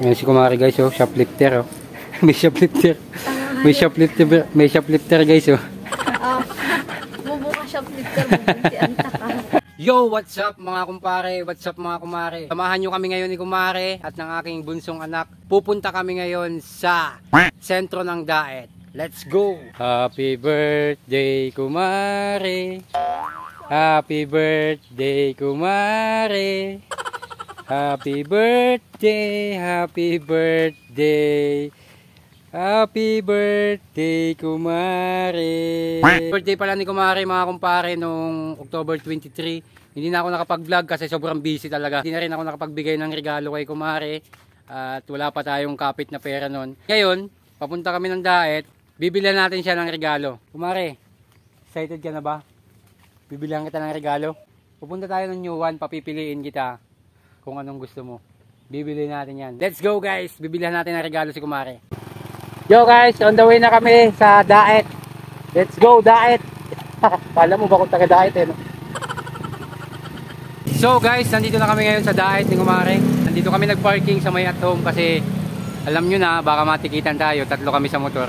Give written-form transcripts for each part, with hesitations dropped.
Ngayon si kumari guys, oh, shoplifter, oh. May shoplifter. May shoplifter guys, oh. Bubuka shoplifter, bubuntian ka. Yo, what's up mga kumpare? What's up mga kumare? Samahan nyo kami ngayon ni kumare at ng aking bunsong anak. Pupunta kami ngayon sa sentro ng Daet. Let's go! Happy birthday kumare! Happy birthday kumare! Happy birthday! Happy birthday! Happy birthday kumare! Birthday pala ni kumare mga kumpare nung October 23. Hindi na ako nakapag-vlog kasi sobrang busy talaga. Hindi na rin ako nakapagbigay ng regalo kay kumare. At wala pa tayong kapit na pera nun. Ngayon, papunta kami ng Daet. Bibilihan natin siya ng regalo. Kumare, excited ka na ba? Bibilihan kita ng regalo. Pupunta tayo ng New One, papipiliin kita kung anong gusto mo. Bibili natin yan. Let's go guys! Bibilihan natin ng regalo si kumare. Yo guys, on the way na kami sa Daet. Let's go Daet! Kala mo ba kung taga Daet eh, no? So guys, nandito na kami ngayon sa Daet ni kumare. Nandito kami nag-parking sa may at home kasi alam nyo na, baka matikitan tayo. Tatlo kami sa motor.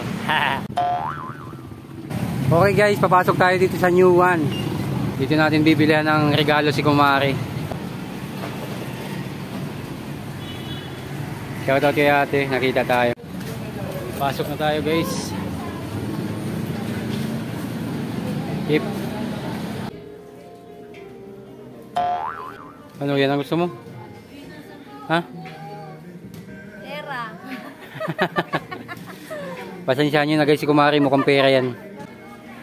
Okay guys, papasok tayo dito sa New One. Dito natin bibilihan ng regalo si kumare. Shoutout kay ate, nakita tayo. Pasok na tayo guys. Keep. Ano yan ang gusto mo? Ha? Pera. Pasensya nyo na guys, si kumari mukhang pera yan.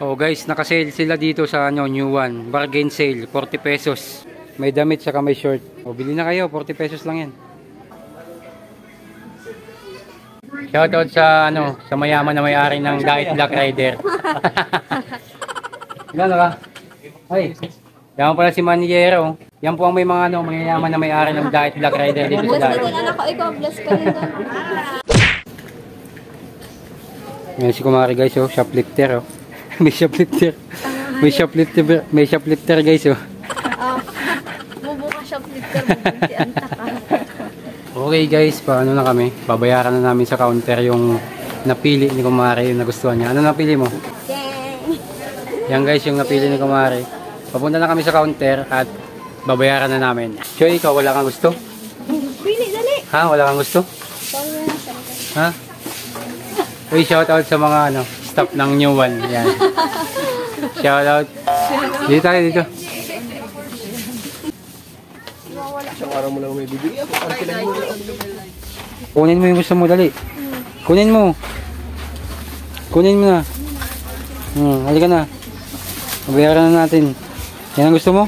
Oh guys, nakasale sila dito sa New One. Bargain sale, 40 pesos. May damit saka may short. O bili na kayo, 40 pesos lang yan. Shoutout sa sa mayaman na may-ari ng Daet Black Rider. Gano'n ka? Ay, yan pala si Manillero. Yan po ang may mga mayayaman na may-ari ng Daet Black Rider dito sa Daet. Anak ko, ikaw, bless ka rin doon. Ngayon si kumari guys, oh, shoplifter, oh. May shoplifter. May shoplifter guys, oh. Bubuka shoplifter, bubuntian ka. Okay guys, paano na kami? Babayaran na namin sa counter yung napili ni kumare, yung nagustuhan niya. Ano napili mo? Yan guys, yung napili ni kumare. Papunta na kami sa counter at babayaran na namin. Joy, ikaw wala kang gusto? Pili, dali. Ha? Wala kang gusto? Ha? Uy, shoutout sa mga staff ng New One. Yan. Shoutout. Dito tayo, dito. Isang araw mo lang may bibigyan. Kunin mo yung gusto mo, dali. Kunin mo. Kunin mo na. Halika na. Babayaran na natin. Yan ang gusto mo?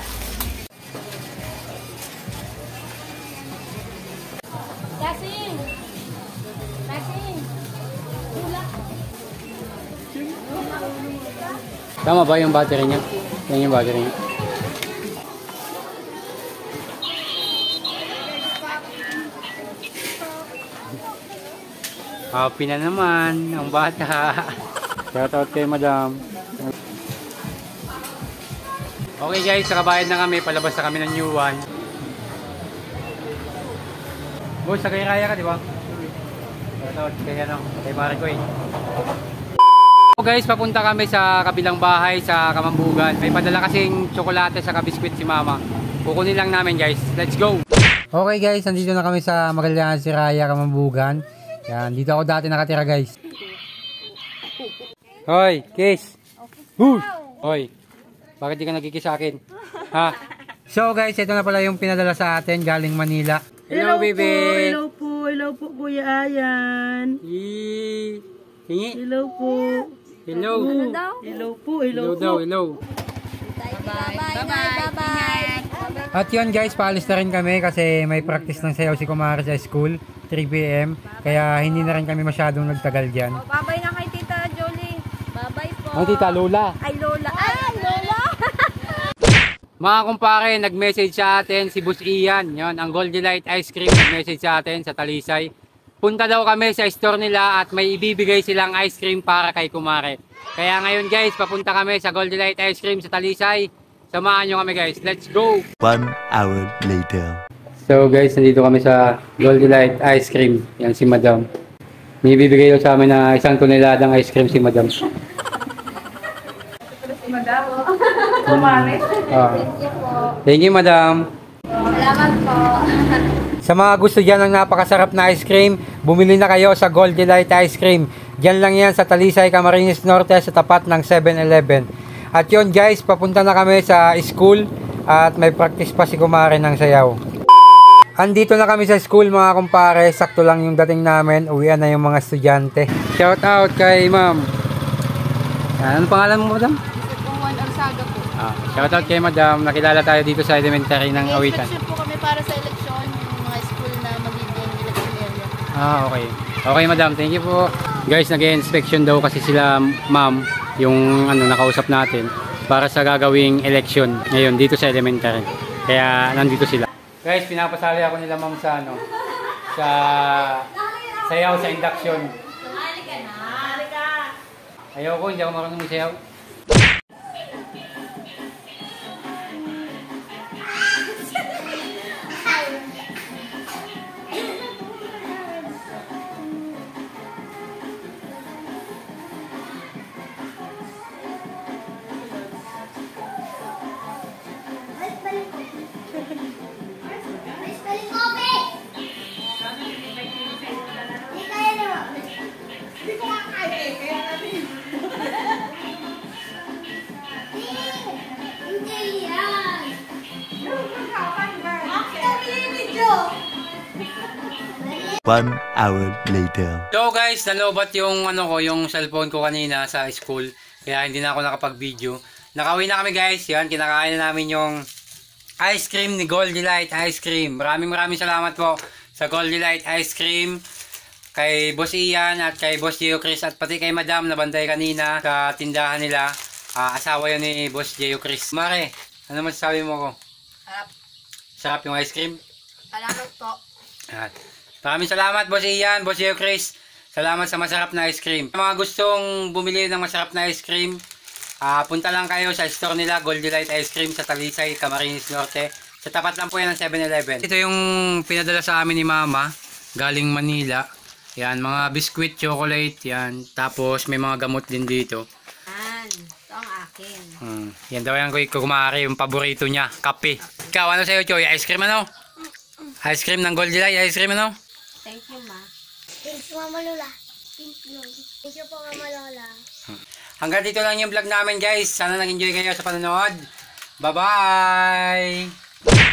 Lasing! Lasing! Tama ba yung battery niya? Yan yung battery niya. Happy na naman ang bata. Shoutout kay madam. Okay guys, nakabayad na kami. Palabas na kami ng New One. Boss, kay Raya ka, di ba? Shoutout kay Maricoy. So guys, papunta kami sa kabilang bahay sa Kamambugan. May padala kasing tsokolate sa biskwit si mama. Kukunin lang namin guys. Let's go! Okay guys, nandito na kami sa Magallanes si Raya, Kamambugan. Yan, dito ako dati nakatira guys. Hoy, kiss. Hoy, bakit di ka nagkikiss sa akin? Ha? So guys, ito na pala yung pinadala sa atin galing Manila. Hello baby. Hello po Kuya Ayan. Hingi. Hello po. Hello. Hello po. Hello daw, hello. Bye-bye. At yun guys, paalis na rin kami kasi may practice ng sayaw si kumare sa school, 3 PM. Kaya hindi na rin kami masyadong nagtagal dyan. Babay na kay Tita Jolie. Babay po. Ang tita, Lola. Ay, Lola. Ay, Lola. Mga kumpare, nag-message sa atin si Boss Ian. Yun, ang Goldie Light Ice Cream nag-message sa atin sa Talisay. Punta daw kami sa store nila at may ibibigay silang ice cream para kay kumare. Kaya ngayon guys, papunta kami sa Goldie Light Ice Cream sa Talisay. Samahan nyo kami guys. Let's go! 1 hour later. So guys, nandito kami sa Gold Delight Ice Cream. Yan si Madam. May bibigay daw sa amin na 1 toneladang ice cream si Madam. Si Madam. Kumare. Thank you po. Thank you, Madam. Salamat po. Sa mga gusto dyan ng napakasarap na ice cream, bumili na kayo sa Gold Delight Ice Cream. Diyan lang yan sa Talisay, Camarines Norte sa tapat ng 7-Eleven. At yun guys, papunta na kami sa school at may practice pa si kumare ng sayaw. Andito na kami sa school mga kumpare, sakto lang yung dating namin, uwian na yung mga estudyante. Shout out kay ma'am. Ano pangalan mo, Madam? Juan Orsaga po. Shout out kay Madam, nakilala tayo dito sa elementary ng Awitan. Inspection po kami para sa eleksyon, yung mga school na magiging election area. Okay. Okay, Madam, thank you po. Guys, nag-inspection daw kasi sila ma'am, yung nakausap natin, para sa gagawing election ngayon dito sa elementary. Kaya nandito sila. Guys, pinapasali ako nila ma'am sa sa sayaw sa induction. Ayoko, hindi ako marunong sayaw. One hour later. So guys, nalobat yung yung cellphone ko kanina sa school. Kaya hindi na ako nakapag-video. Nakauwi na kami guys. Yan, kinakain na namin yung ice cream ni Gold Delight Ice Cream. Maraming salamat po sa Gold Delight Ice Cream. Kay Boss Ian at kay Boss Gio Chris at pati kay Madam na bantay kanina sa tindahan nila. Asawa yun ni Boss Gio Chris. Mare, ano masasabi mo ko? Sarap. Sarap yung ice cream? Salamat po. At maraming salamat Boss Ian, Boss Gio Chris. Salamat sa masarap na ice cream. Mga gustong bumili ng masarap na ice cream, punta lang kayo sa store nila, Gold Delight Ice Cream sa Talisay, Camarines Norte. Sa tapat lang po yan ng 7-Eleven. Ito yung pinadala sa amin ni Mama, galing Manila. Yan, mga biscuit, chocolate, yan. Tapos may mga gamot din dito. Ito ang akin. Yan daw yan ko kumari, yung paborito niya, kape. Ikaw, ano sa'yo, Choy? Ice cream ano? Ice cream ng Gold Delight, ice cream ano? Thank you, ma. Thank you, Mama Lola. Thank you. Thank you po, Mama Lola. Hanggang dito lang yung vlog namin guys. Sana nag-enjoy kayo sa panonood. Bye-bye!